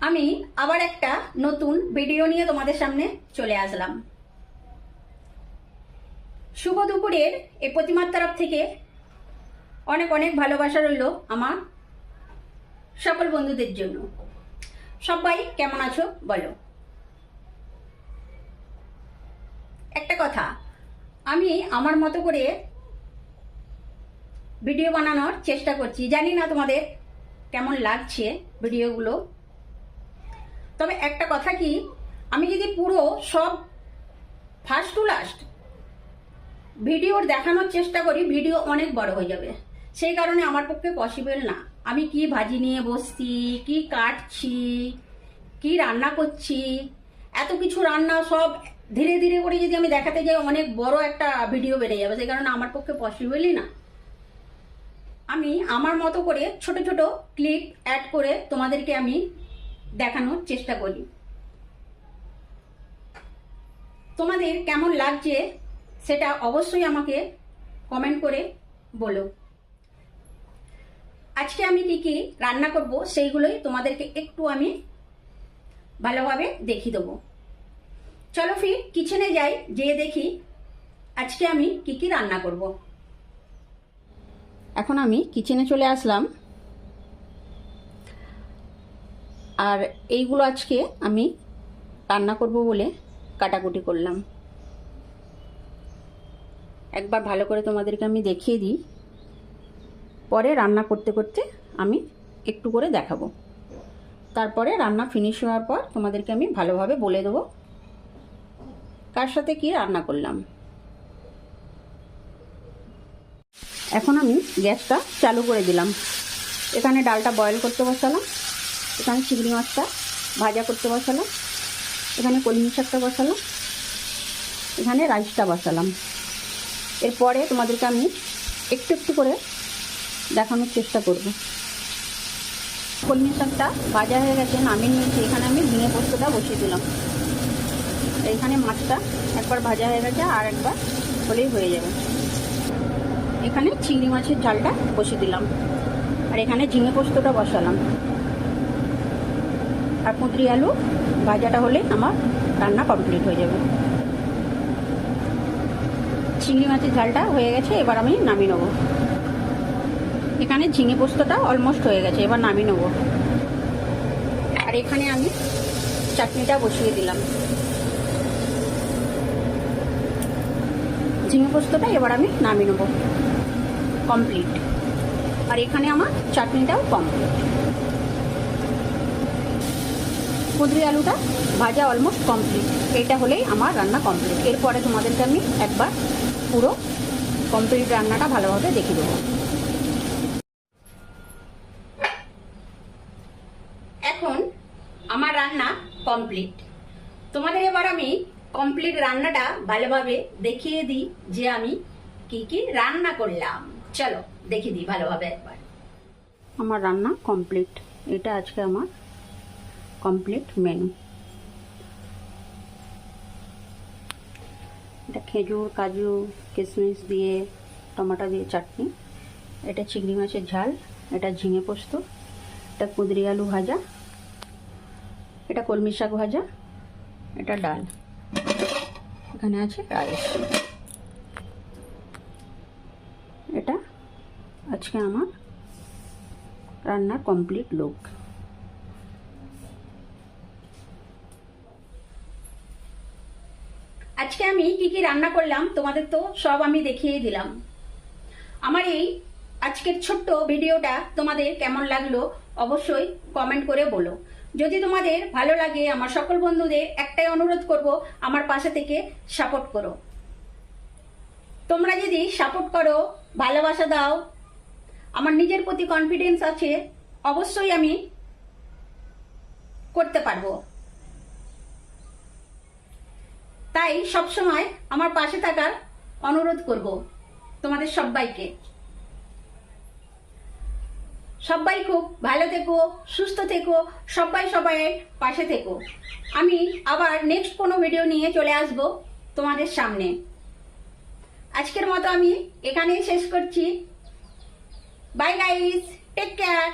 আমি আবার একটা নতুন ভিডিও নিয়ে তোমাদের সামনে চলে আসলাম। শুভ দুপুরের এই প্রতিমার তরফ থেকে অনেক অনেক ভালোবাসা রইল আমার সকল বন্ধুদের জন্য। সবাই কেমন আছো বলো। একটা কথা, আমি আমার মতো করে ভিডিও বানানোর চেষ্টা করছি। জানি না তোমাদের কেমন লাগছে ভিডিওগুলো, তবে একটা কথা কি, আমি যদি পুরো সব ফার্স্ট টু লাস্ট ভিডিওর দেখানোর চেষ্টা করি, ভিডিও অনেক বড় হয়ে যাবে। সেই কারণে আমার পক্ষে পসিবল না। আমি কি ভাজি নিয়ে বসছি, কি কাটছি, কি রান্না করছি, এত কিছু রান্না সব ধীরে ধীরে করে যদি আমি দেখাতে যাই, অনেক বড় একটা ভিডিও বেড়ে যাবে। সেই কারণে আমার পক্ষে পসিবলই না। আমি আমার মতো করে ছোট ছোট ক্লিপ অ্যাড করে তোমাদেরকে আমি দেখানোর চেষ্টা করি। তোমাদের কেমন লাগছে সেটা অবশ্যই আমাকে কমেন্ট করে বলো। আজকে আমি কি কি রান্না করব সেইগুলোই তোমাদেরকে একটু আমি ভালোভাবে দেখিয়ে দেবো। চলো ফির কিচেনে যাই, যেয়ে দেখি আজকে আমি কি কি রান্না করব। এখন আমি কিচেনে চলে আসলাম, আর এইগুলো আজকে আমি রান্না করব বলে কাটাকুটি করলাম। একবার ভালো করে তোমাদেরকে আমি দেখিয়ে দিই, পরে রান্না করতে করতে আমি একটু করে দেখাবো। তারপরে রান্না ফিনিশ হওয়ার পর তোমাদেরকে আমি ভালোভাবে বলে দেবো কার সাথে কি রান্না করলাম। এখন আমি গ্যাসটা চালু করে দিলাম। এখানে ডালটা বয়েল করতে বসালাম, এখানে চিংড়ি মাছটা ভাজা করতে বসালাম, এখানে কলমি শাকটা বসালাম, এখানে রাইসটা বসালাম। এরপরে তোমাদেরকে আমি একটু একটু করে দেখানোর চেষ্টা করব। কলমি শাকটা ভাজা হয়ে গেছে, নামিয়ে নিয়েছি। এখানে আমি ঝিঙে পোস্তটা বসিয়ে দিলাম। এখানে মাছটা একবার ভাজা হয়ে গেছে, আর একবার হলেই হয়ে যাবে। এখানে চিংড়ি মাছের ঝালটা বসিয়ে দিলাম, আর এখানে ঝিঙে পোস্তটা বসালাম। আর কুঁদরি আলু ভাজাটা হলে আমার রান্না কমপ্লিট হয়ে যাবে। চিংড়ি মাছের ঝালটা হয়ে গেছে, এবার আমি নামিয়ে নেবো। এখানে ঝিঙে পোস্তটা অলমোস্ট হয়ে গেছে, এবার নামিয়ে নেবো। আর এখানে আমি চাটনিটা বসিয়ে দিলাম। ঝিঙে পোস্তটা এবার আমি নামিয়ে নেবো, কমপ্লিট। আর এখানে আমার চাটনিটাও কমপ্লিট। কুঁদরি আলুটা ভাজা অলমোস্ট কমপ্লিট। এটা হলেই আমার রান্না কমপ্লিট। এরপরে তোমাদেরকে আমি একবার পুরো কমপ্লিট রান্নাটা ভালোভাবে দেখিয়ে দেবো। এখন আমার রান্না কমপ্লিট। তোমাদের এবার আমি কমপ্লিট রান্নাটা ভালোভাবে দেখিয়ে দিই যে আমি কি কি রান্না করলাম। চলো দেখিয়ে দিই ভালোভাবে একবার। আমার রান্না কমপ্লিট। এটা আজকে আমার কমপ্লিট মেনু। এটা খেজুর, কাজু, কিশমিশ দিয়ে টমেটো দিয়ে চাটনি। এটা চিংড়ি মাছের ঝাল, এটা ঝিঙে পোস্ত, এটা কুঁদরি আলু ভাজা, এটা কলমি শাক ভাজা, এটা ডাল, এখানে আছে রাইস। এটা আজকে আমার রান্নার কমপ্লিট লুক। আজকে আমি কি কি রান্না করলাম তোমাদের তো সব আমি দেখিয়ে দিলাম। আমার এই আজকের ছোট্ট ভিডিওটা তোমাদের কেমন লাগলো অবশ্যই কমেন্ট করে বলো। যদি তোমাদের ভালো লাগে, আমার সকল বন্ধুদের একটাই অনুরোধ করব, আমার পাশে থেকে সাপোর্ট করো। তোমরা যদি সাপোর্ট করো, ভালোবাসা দাও, আমার নিজের প্রতি কনফিডেন্স আছে, অবশ্যই আমি করতে পারবো। তাই সবসময় আমার পাশে থাকার অনুরোধ করব তোমাদের সবাইকে। সবাই খুব ভালো থেকো, সুস্থ থেকো, সবাই সবাইয়ের পাশে থেকো। আমি আবার নেক্সট কোনো ভিডিও নিয়ে চলে আসব তোমাদের সামনে। আজকের মতো আমি এখানেই শেষ করছি। Bye guys, take care.